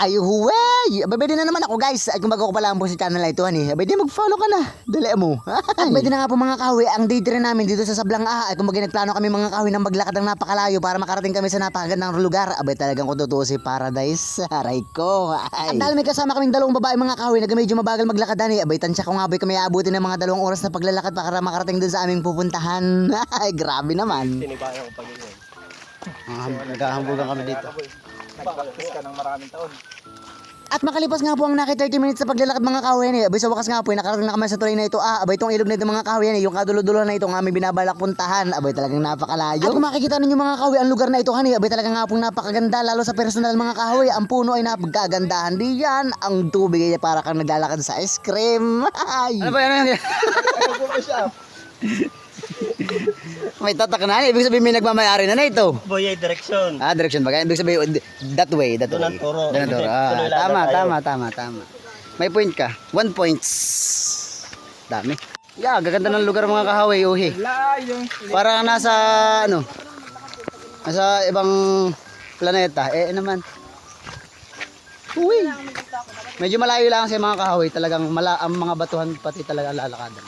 Ay huway! Abay din na naman ako guys. At kung bago ko pala ang po sa channel na ito hani, abay din mag-follow ka na. Dali mo. At abay din na nga po mga kahoy, ang day rin namin dito sa Sablang Ay kung bagay nagplano kami mga kahoy ng maglakad ng napakalayo para makarating kami sa napakagandang lugar. Abay talagang kung totoo si Paradise. Aray ko. Ay. At dahil may kasama kaming dalawang babae mga kahoy na medyo mabagal maglakad hani, abay tansya ko nga abay kami aabutin ng mga 2 oras na paglalakad para makarating dun sa aming pupuntahan. Ay grabe naman. Sinibayan ko pag-iwan. Naghahambugan kami dito. Nag-practice ka ng maraming taon. At makalipas nga po ang naki 30 minutes sa paglalakad mga kahoy abay sa wakas nga po nakarating na kami sa tulay na ito. Abay itong ilog na ito mga kahoy yung kadulo-dulo na ito ang aming binabalak puntahan. Abay talagang napakalayo. At kung makikita ninyo mga kahoy ang lugar na ito hani, abay talagang nga pong napakaganda lalo sa personal mga kahoy. Ang puno ay napakagandahan diyan. Ang tubig ay para kang naglalakad sa ice cream. Ay. Ano ba yan? May tatak na. Ibig sabihin may nagmamayari na ito. Boy, direction. Direction ba? Ibig sabihin that way. Doon ang turo. Doon ang turo. Tama. May point ka. 1 points. Dami. Yeah, gaganda ng lugar mga kahoy, uhi. Parang nasa nasa ibang planeta. Naman. Uy. Medyo malayo lang sa mga kahoy, talagang ang mga batuhan pati talaga lalakadan.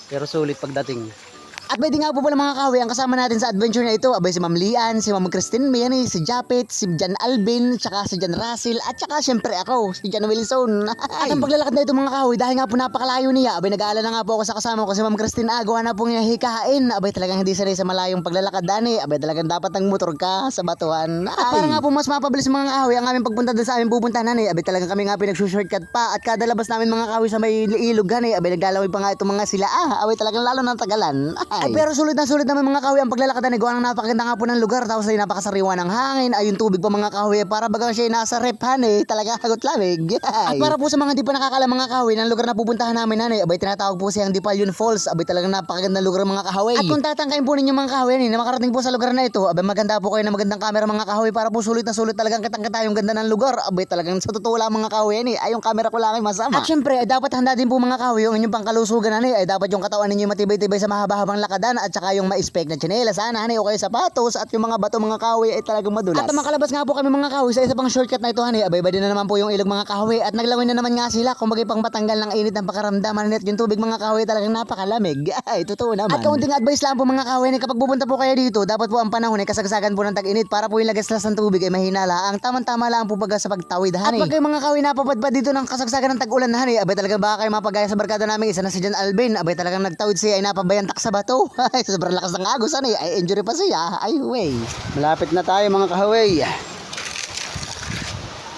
Pero sulit pagdating. At pwede nga po pala mga kahoy ang kasama natin sa adventure na ito. Abay si Ma'am Lian, si Ma'am Christine Mayani, si Japet, si Jan Alvin, tsaka si Jan Russell, at tsaka syempre ako, si Jan Wilson. At ang paglalakad na ito mga kahoy, dahil nga po napakalayo niya, abay nag-aalala nga po ako sa kasama ko si Ma'am Christine Agawa na po niya hikain. Abay talagang hindi sanay sa malayong paglalakad dani. Abay talagang dapat ang motor ka sa batuhan. At para nga po mas mapabilis mga kahoy ang aming pagpunta doon sa aming pupuntahan hani, abay talagang kami nga pinag-shortcut pa at kada labas namin mga kahoy sa may ilog hani, abay naglalaway pa nga itong mga sila. Abay talagang lalo ng tagalan. Ay, pero sulit naman mga kahoy ang paglalakad na gawa ng napakaganda nga po ng lugar tapos ay napakasariwa ng hangin ay yung tubig pa mga kahoy para baga siya nasa rep hani talaga hagot lamig. At para po sa mga hindi pa nakakala mga kahoy ng lugar na pupuntahan namin hani, abay tinatawag po siyang Dipalyon Falls. Abay talagang napakagandang lugar mga kahoy. At kung tatangkain po ninyo mga kahoy na makarating po sa lugar na ito, abay maganda po kayo na magandang camera mga kahoy para po sulit na sulit talagang kitang-kita yung ganda ng lugar. Abay talagang sa totoo lang mga kahoy ay yung camera ko lang ay masama. At syempre ay dapat handa din po mga kahoy yung inyong pangkalusugan ay dapat yung katawan ninyo matibay-tibay sa mahaba-habang lakadan at saka yung ma-spec na tsinelas sana o kaya sapatos at yung mga bato mga kahoy ay talagang madulas. At makalabas nga po kami mga kahoy sa isa pang shortcut na ito hani, abay ba din na naman po yung ilog mga kahoy at naglawin na naman nga sila kung bagay pang matanggal ng init ng pakaramdaman at yung tubig mga kahoy talagang napakalamig. Ay totoo naman. At kaunting advice lang po mga kahoy kapag pupunta po kayo dito, dapat po ang panahon ay kasagsagan po ng tag-init para po yung lagaslas ng tubig ay mahina lang. Tamang-tama lang po pag sa pagtawid hani. At pag kayo mga kahoy napapadpad dito ng kasagsagan ng tag-ulan hani, abay talaga baka kayo mapagaya sa barkada namin isa na si Jan Alvin, abay talagang nagtawid siya ay napabayantak sa bato. Ay sobrang lakas ng agos ay injury pa siya. Ay way. Malapit na tayo mga kahoy.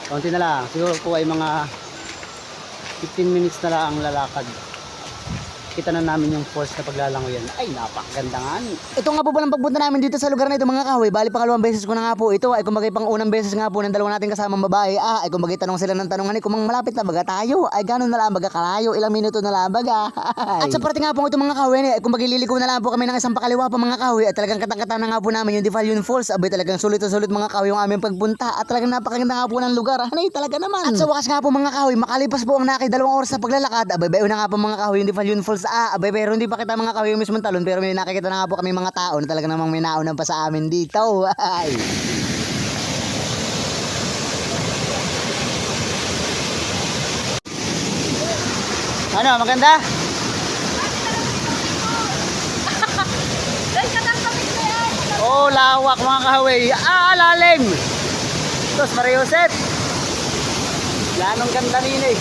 Konti na lang. Siguro po ay mga 15 minutes na lang ang lalakad. Kita na namin yung falls na paglalangoyan. Ay napakaganda nga. Ito nga po palang pagpunta namin dito sa lugar na ito mga kahoy. Bali pangalawang beses ko na nga po ito. Ay kumagay pang unang beses nga po ng dalawa nating kasamang babae. Ay kumagay tanong sila ng tanongan kung malapit na baga tayo. Ay gano'n na lang baga kalayo. Ilang minuto na lang baga. At sa parte nga po ito mga kahoy ay kumagay liliko na lang po kami ng isang pakaliwa pa mga kahoy. At talagang katang-kata na nga po namin yung Dipalyon Falls. Abay talagang sulit mga kahoy yung aming pagpunta. At talagang napakaganda nga po ng lugar. Ay talaga naman. At sa wakas nga po mga kahoy, makalipas po ang naki 2 oras na paglalakad. Abay bayo na nga po mga kahoy yung Dipalyon Falls. Abay pero hindi pa kita mga kahoy yung mismong talon pero may nakikita na nga po kami mga tao na talaga namang may naunan pa sa amin dito. Ay. Ano, maganda? Oh, lawak mga kahoy. Lalim. Tos, Mariuset. Lanong ganda nini.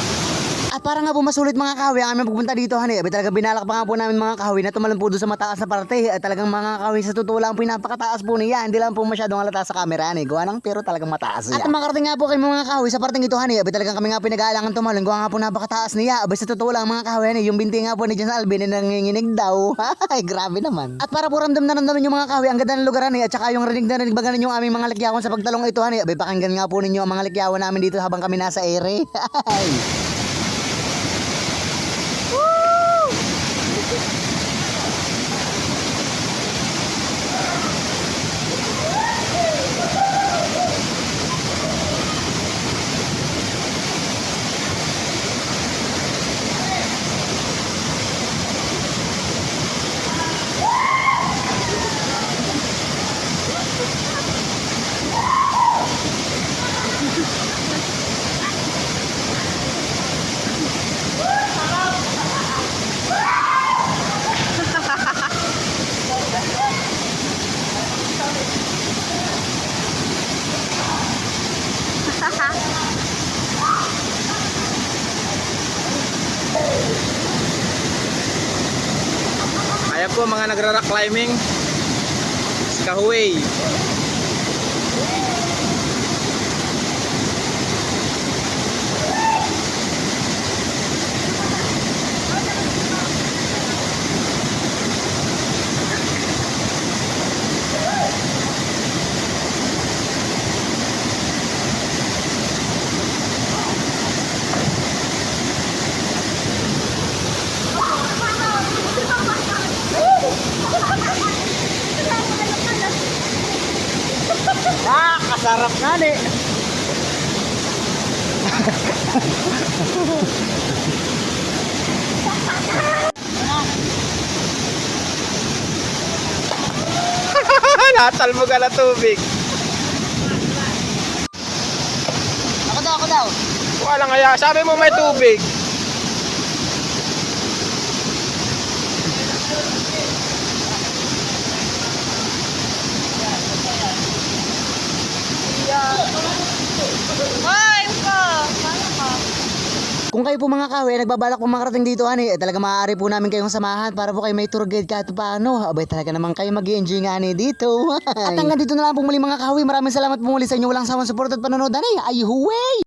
At para nga po masulit mga kahoy ang aming pagpunta dito hani, abay talagang binalak pa nga po namin mga kahoy na tumalon po doon sa mataas na parte. At talagang mga kahoy sa totoo lang po napakataas po niya. Hindi lang po masyadong halata sa camera hani, gawa ng pero talagang mataas niya. At makarating nga po kayo mga kahoy sa parteng ito hani, abay talagang kami nga pinag-aalangan tumalon, gawa nga po napakataas niya. Abay sa totoo lang mga kahoy hani, yung binti nga po ni Jan Alvin na nanginginig daw. Ay grabe naman. At para po ramdam na ramdam yung mga kahoy ang ganda ng lugar hani, at saka yung rinig na rinig baga yung aming mga likyawan sa pagtalong ito hani, abay pakinggan nga po ninyo ang mga likyawan namin dito habang kami nasa ere. Ay. Shoutout po mga nagra-rock climbing. Kahuway. Kasarap nga ni. Natalbo ka na tubig. Ako daw. Wala nga, sabi mo may tubig. Kung kayo po mga kahoy ay nagbabalak po makarating dito ani, talaga maaari po namin kayong samahan para po kayo may tour guide kahit paano. Abay talaga naman kayo mag-i-enjoy nga ani dito. At hanggang dito na lang po muli mga kahoy. Maraming salamat po muli sa inyo walang sawang support at panonood ani. Ay huway!